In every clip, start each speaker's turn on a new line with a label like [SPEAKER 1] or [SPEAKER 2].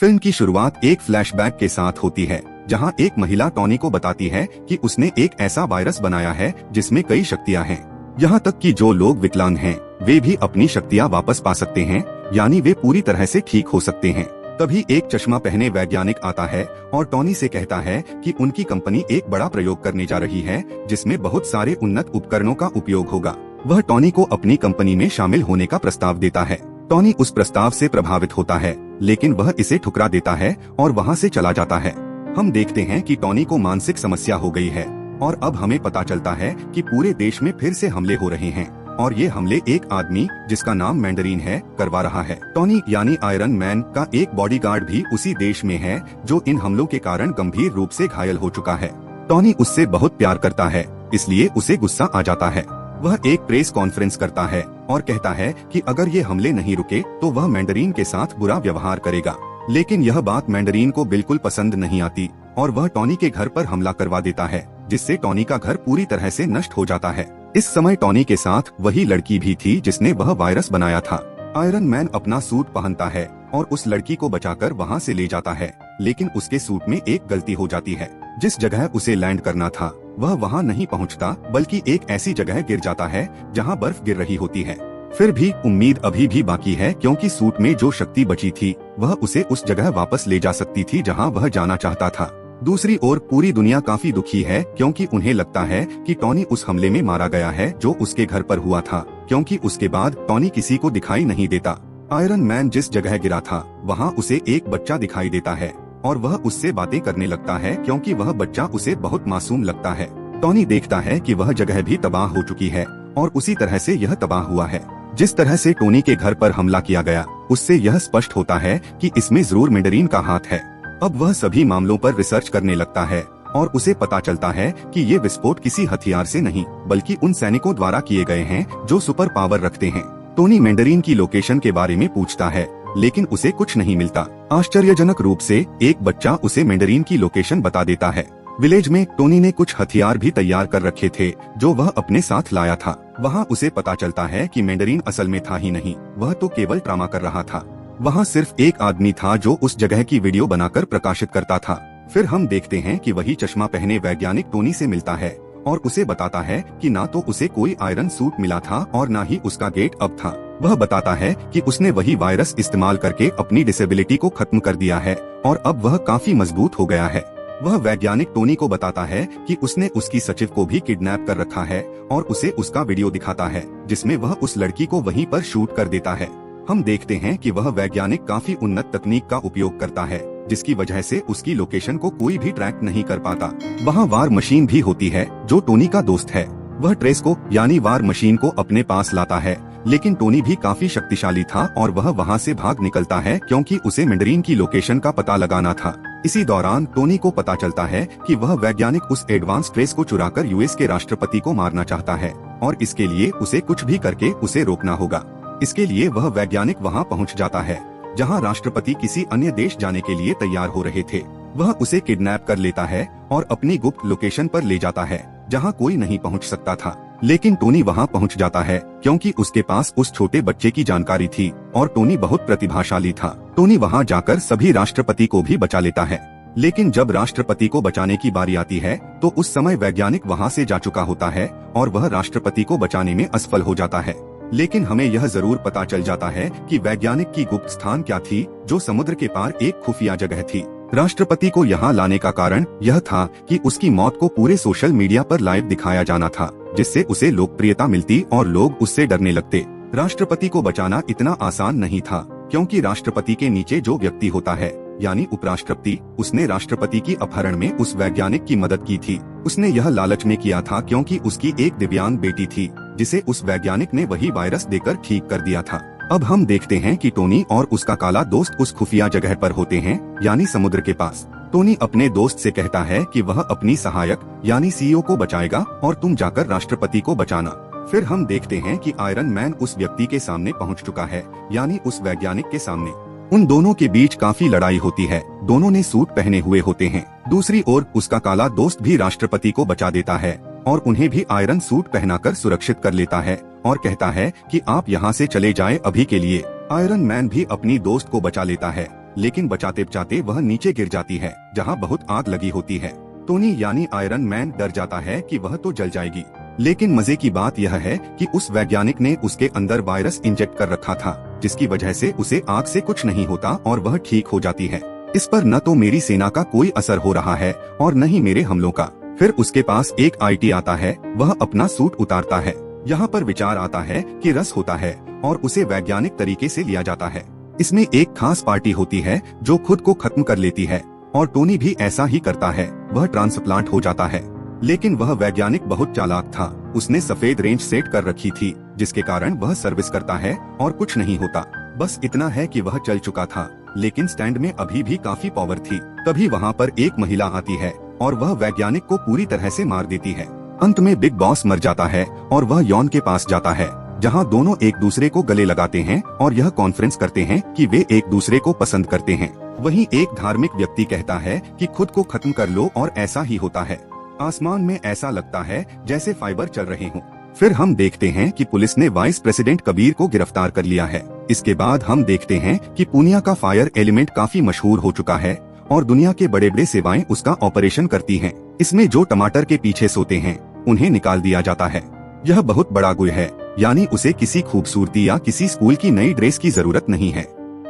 [SPEAKER 1] Film की शुरुआत एक फ्लैशबैक के साथ होती है, जहां एक महिला टॉनी को बताती है कि उसने एक ऐसा वायरस बनाया है जिसमें कई शक्तियां हैं। यहाँ तक कि जो लोग विकलांग हैं, वे भी अपनी शक्तियां वापस पा सकते हैं, यानी वे पूरी तरह से ठीक हो सकते हैं। तभी एक चश्मा पहने वैज्ञानिक आता है और टॉनी से कहता है कि उनकी कंपनी एक बड़ा प्रयोग करने जा रही है, जिसमें बहुत सारे उन्नत उपकरणों का उपयोग होगा। वह टॉनी को अपनी कंपनी में शामिल होने का प्रस्ताव देता है। टॉनी उस प्रस्ताव से प्रभावित होता है, लेकिन वह इसे ठुकरा देता है और वहाँ से चला जाता है। हम देखते हैं कि टॉनी को मानसिक समस्या हो गई है और अब हमें पता चलता है कि पूरे देश में फिर से हमले हो रहे हैं और ये हमले एक आदमी जिसका नाम मैंडरीन है करवा रहा है। टॉनी यानी आयरन मैन का एक बॉडीगार्ड भी उसी देश में है जो इन हमलों के कारण गंभीर रूप से घायल हो चुका है। टॉनी उससे बहुत प्यार करता है, इसलिए उसे गुस्सा आ जाता है। वह एक प्रेस कॉन्फ्रेंस करता है और कहता है कि अगर ये हमले नहीं रुके तो वह मैंडरीन के साथ बुरा व्यवहार करेगा। लेकिन यह बात मैंडरीन को बिल्कुल पसंद नहीं आती और वह टॉनी के घर पर हमला करवा देता है, जिससे टॉनी का घर पूरी तरह से नष्ट हो जाता है। इस समय टॉनी के साथ वही लड़की भी थी जिसने वह वायरस बनाया था। आयरन मैन अपना सूट पहनता है और उस लड़की को बचाकर वहाँ से ले जाता है, लेकिन उसके सूट में एक गलती हो जाती है। जिस जगह उसे लैंड करना था वह वहाँ नहीं पहुँचता, बल्कि एक ऐसी जगह गिर जाता है जहाँ बर्फ गिर रही होती है। फिर भी उम्मीद अभी भी बाकी है, क्योंकि सूट में जो शक्ति बची थी वह उसे उस जगह वापस ले जा सकती थी जहाँ वह जाना चाहता था। दूसरी ओर पूरी दुनिया काफी दुखी है, क्योंकि उन्हें लगता है कि टॉनी उस हमले में मारा गया है जो उसके घर पर हुआ था, क्योंकि उसके बाद टॉनी किसी को दिखाई नहीं देता। आयरन मैन जिस जगह गिरा था वहाँ उसे एक बच्चा दिखाई देता है और वह उससे बातें करने लगता है, क्योंकि वह बच्चा उसे बहुत मासूम लगता है। टॉनी देखता है कि वह जगह भी तबाह हो चुकी है और उसी तरह से यह तबाह हुआ है। जिस तरह से टोनी के घर पर हमला किया गया, उससे यह स्पष्ट होता है कि इसमें जरूर मैंडरीन का हाथ है। अब वह सभी मामलों पर रिसर्च करने लगता है और उसे पता चलता है कि ये विस्फोट किसी हथियार से नहीं, बल्कि उन सैनिकों द्वारा किए गए हैं जो सुपर पावर रखते हैं। टोनी मैंडरीन की लोकेशन के बारे में पूछता है, लेकिन उसे कुछ नहीं मिलता। आश्चर्यजनक रूप से एक बच्चा उसे मैंडरीन की लोकेशन बता देता है। विलेज में टोनी ने कुछ हथियार भी तैयार कर रखे थे जो वह अपने साथ लाया था। वहाँ उसे पता चलता है कि मैंडरीन असल में था ही नहीं, वह तो केवल ड्रामा कर रहा था। वहाँ सिर्फ एक आदमी था जो उस जगह की वीडियो बनाकर प्रकाशित करता था। फिर हम देखते हैं कि वही चश्मा पहने वैज्ञानिक टोनी से मिलता है और उसे बताता है कि ना तो उसे कोई आयरन सूट मिला था और ना ही उसका गेट अप था। वह बताता है कि उसने वही वायरस इस्तेमाल करके अपनी डिसेबिलिटी को खत्म कर दिया है और अब वह काफी मजबूत हो गया है। वह वैज्ञानिक टोनी को बताता है कि उसने उसकी सचिव को भी किडनैप कर रखा है और उसे उसका वीडियो दिखाता है, जिसमें वह उस लड़की को वहीं पर शूट कर देता है। हम देखते हैं कि वह वैज्ञानिक काफी उन्नत तकनीक का उपयोग करता है, जिसकी वजह से उसकी लोकेशन को कोई भी ट्रैक नहीं कर पाता। वहाँ वार मशीन भी होती है जो टोनी का दोस्त है। वह ट्रेस को यानी वार मशीन को अपने पास लाता है, लेकिन टोनी भी काफी शक्तिशाली था और वह वहाँ से भाग निकलता है, क्योंकि उसे मैंडरीन की लोकेशन का पता लगाना था। इसी दौरान टोनी को पता चलता है कि वह वैज्ञानिक उस एडवांस ट्रेस को चुराकर यूएस के राष्ट्रपति को मारना चाहता है और इसके लिए उसे कुछ भी करके उसे रोकना होगा। इसके लिए वह वैज्ञानिक वहाँ पहुँच जाता है जहाँ राष्ट्रपति किसी अन्य देश जाने के लिए तैयार हो रहे थे। वह उसे किडनैप कर लेता है और अपनी गुप्त लोकेशन पर ले जाता है जहाँ कोई नहीं पहुँच सकता था। लेकिन टोनी वहाँ पहुँच जाता है क्योंकि उसके पास उस छोटे बच्चे की जानकारी थी और टोनी बहुत प्रतिभाशाली था। टोनी वहाँ जाकर सभी राष्ट्रपति को भी बचा लेता है। लेकिन जब राष्ट्रपति को बचाने की बारी आती है तो उस समय वैज्ञानिक वहाँ से जा चुका होता है और वह राष्ट्रपति को बचाने में असफल हो जाता है। लेकिन हमें यह जरूर पता चल जाता है कि वैज्ञानिक की गुप्त स्थान क्या थी, जो समुद्र के पार एक खुफिया जगह थी। राष्ट्रपति को यहाँ लाने का कारण यह था कि उसकी मौत को पूरे सोशल मीडिया पर लाइव दिखाया जाना था, जिससे उसे लोकप्रियता मिलती और लोग उससे डरने लगते। राष्ट्रपति को बचाना इतना आसान नहीं था, क्योंकि राष्ट्रपति के नीचे जो व्यक्ति होता है यानी उपराष्ट्रपति, उसने राष्ट्रपति की अपहरण में उस वैज्ञानिक की मदद की थी। उसने यह लालच में किया था क्योंकि उसकी एक दिव्यांग बेटी थी, जिसे उस वैज्ञानिक ने वही वायरस देकर ठीक कर दिया था। अब हम देखते हैं कि टोनी और उसका काला दोस्त उस खुफिया जगह पर होते हैं, यानी समुद्र के पास। टोनी अपने दोस्त से कहता है कि वह अपनी सहायक यानी सीईओ को बचाएगा और तुम जाकर राष्ट्रपति को बचाना। फिर हम देखते हैं कि आयरन मैन उस व्यक्ति के सामने पहुंच चुका है, यानी उस वैज्ञानिक के सामने। उन दोनों के बीच काफी लड़ाई होती है। दोनों ने सूट पहने हुए होते हैं। दूसरी ओर उसका काला दोस्त भी राष्ट्रपति को बचा देता है और उन्हें भी आयरन सूट पहनाकर सुरक्षित कर लेता है और कहता है कि आप यहाँ से चले जाएं अभी के लिए। आयरन मैन भी अपनी दोस्त को बचा लेता है लेकिन बचाते बचाते वह नीचे गिर जाती है जहाँ बहुत आग लगी होती है। टोनी यानी आयरन मैन डर जाता है कि वह तो जल जाएगी, लेकिन मजे की बात यह है कि उस वैज्ञानिक ने उसके अंदर वायरस इंजेक्ट कर रखा था, जिसकी वजह से उसे आग से कुछ नहीं होता और वह ठीक हो जाती है। इस पर न तो मेरी सेना का कोई असर हो रहा है और न ही मेरे हमलों का। फिर उसके पास एक आईटी आता है, वह अपना सूट उतारता है। यहाँ पर विचार आता है कि रस होता है और उसे वैज्ञानिक तरीके से लिया जाता है। इसमें एक खास पार्टी होती है जो खुद को खत्म कर लेती है और टोनी भी ऐसा ही करता है, वह ट्रांसप्लांट हो जाता है। लेकिन वह वैज्ञानिक बहुत चालाक था, उसने सफेद रेंज सेट कर रखी थी जिसके कारण वह सर्विस करता है और कुछ नहीं होता। बस इतना है कि वह चल चुका था, लेकिन स्टैंड में अभी भी काफी पावर थी। तभी वहाँ पर एक महिला आती है और वह वैज्ञानिक को पूरी तरह से मार देती है। अंत में बिग बॉस मर जाता है और वह यॉन के पास जाता है, जहाँ दोनों एक दूसरे को गले लगाते हैं और यह कॉन्फ्रेंस करते हैं कि वे एक दूसरे को पसंद करते हैं। वहीं एक धार्मिक व्यक्ति कहता है कि खुद को खत्म कर लो और ऐसा ही होता है। आसमान में ऐसा लगता है जैसे फाइबर चल रहे हों। फिर हम देखते हैं कि पुलिस ने वाइस प्रेसिडेंट कबीर को गिरफ्तार कर लिया है। इसके बाद हम देखते हैं कि पूनिया का फायर एलिमेंट काफी मशहूर हो चुका है और दुनिया के बड़े बड़े सेवाएं उसका ऑपरेशन करती हैं। इसमें जो टमाटर के पीछे सोते हैं उन्हें निकाल दिया जाता है। यह बहुत बड़ा गुय है, यानी उसे किसी खूबसूरती या किसी स्कूल की नई ड्रेस की जरूरत नहीं है।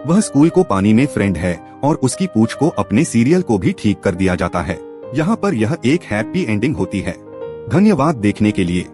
[SPEAKER 1] वह स्कूल को पानी में फ्रेंड है और उसकी पूंछ को अपने सीरियल को भी ठीक कर दिया जाता है। यहाँ पर यह एक हैप्पी एंडिंग होती है। धन्यवाद देखने के लिए।